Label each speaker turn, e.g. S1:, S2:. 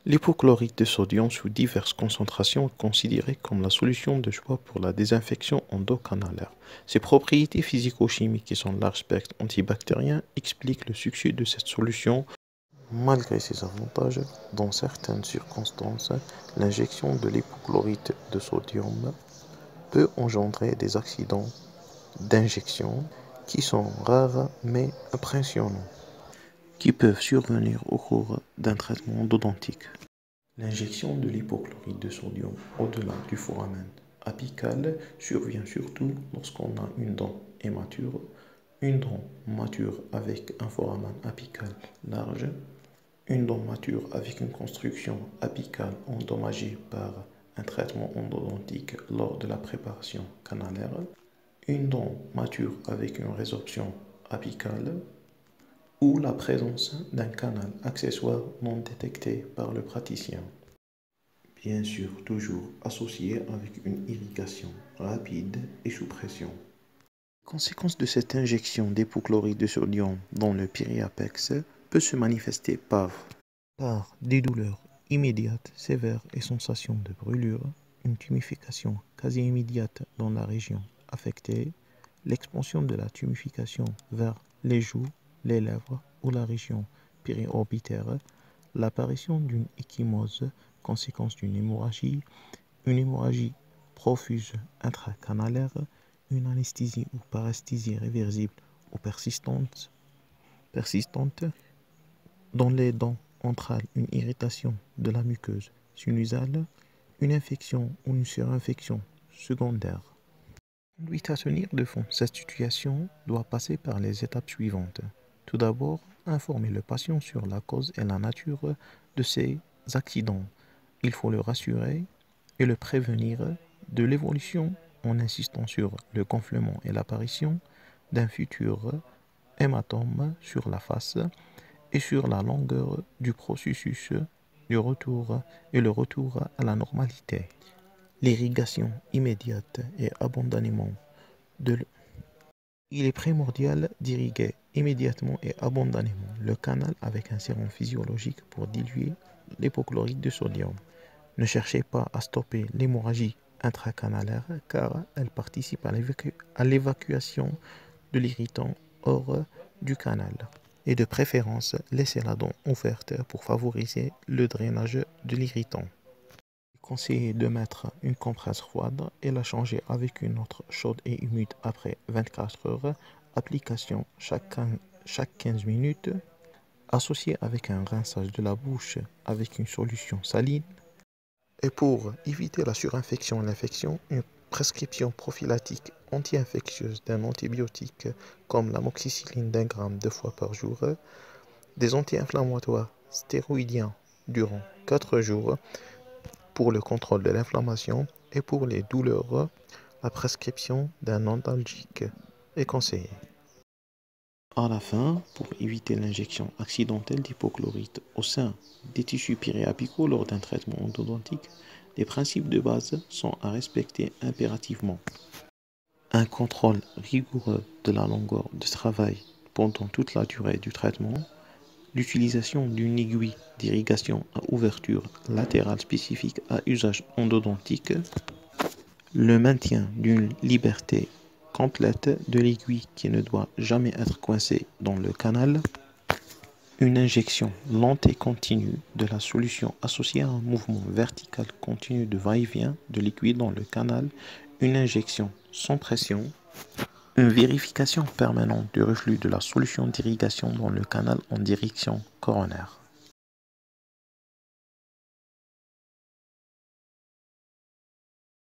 S1: L'hypochlorite de sodium sous diverses concentrations est considéré comme la solution de choix pour la désinfection endocanalaire. Ses propriétés physico-chimiques et son large spectre antibactérien expliquent le succès de cette solution. Malgré ses avantages, dans certaines circonstances, l'injection de l'hypochlorite de sodium peut engendrer des accidents d'injection qui sont rares mais impressionnants, qui peuvent survenir au cours d'un traitement endodontique. L'injection de l'hypochlorite de sodium au-delà du foramen apical survient surtout lorsqu'on a une dent immature, une dent mature avec un foramen apical large, une dent mature avec une construction apicale endommagée par un traitement endodontique lors de la préparation canalaire, une dent mature avec une résorption apicale ou la présence d'un canal accessoire non détecté par le praticien. Bien sûr, toujours associé avec une irrigation rapide et sous pression. Les conséquences de cette injection d'hypochlorite de sodium dans le périapex peut se manifester par des douleurs immédiates, sévères et sensations de brûlure, une tumification quasi immédiate dans la région affectée, l'expansion de la tumification vers les joues, les lèvres ou la région périorbitaire, l'apparition d'une ecchymose, conséquence d'une hémorragie, une hémorragie profuse intracanalaire, une anesthésie ou paresthésie réversible ou persistante dans les dents entraîne une irritation de la muqueuse sinusale, une infection ou une surinfection secondaire. Conduite à tenir de fond, cette situation doit passer par les étapes suivantes. Tout d'abord, informer le patient sur la cause et la nature de ces accidents. Il faut le rassurer et le prévenir de l'évolution en insistant sur le gonflement et l'apparition d'un futur hématome sur la face et sur la longueur du processus du retour et le retour à la normalité. L'irrigation immédiate et abondamment de l'eau. Il est primordial d'irriguer immédiatement et abondamment le canal avec un sérum physiologique pour diluer l'hypochlorite de sodium. Ne cherchez pas à stopper l'hémorragie intracanalaire car elle participe à l'évacuation de l'irritant hors du canal. Et de préférence, laissez la dent ouverte pour favoriser le drainage de l'irritant. Conseillez de mettre une compresse froide et la changer avec une autre chaude et humide après 24 heures. Application chaque 15 minutes. Associé avec un rinçage de la bouche avec une solution saline. Et pour éviter la surinfection et l'infection, une prescription prophylactique anti-infectieuse d'un antibiotique comme l'amoxicilline d'1 gramme 2 fois par jour, des anti-inflammatoires stéroïdiens durant 4 jours pour le contrôle de l'inflammation et pour les douleurs, la prescription d'un antalgique est conseillée. À la fin, pour éviter l'injection accidentelle d'hypochlorite au sein des tissus périapicaux lors d'un traitement endodontique, les principes de base sont à respecter impérativement. Un contrôle rigoureux de la longueur de travail pendant toute la durée du traitement, l'utilisation d'une aiguille d'irrigation à ouverture latérale spécifique à usage endodontique, le maintien d'une liberté complète de l'aiguille qui ne doit jamais être coincée dans le canal, une injection lente et continue de la solution associée à un mouvement vertical continu de va-et-vient de l'aiguille dans le canal, une injection sans pression, une vérification permanente du reflux de la solution d'irrigation dans le canal en direction coronaire.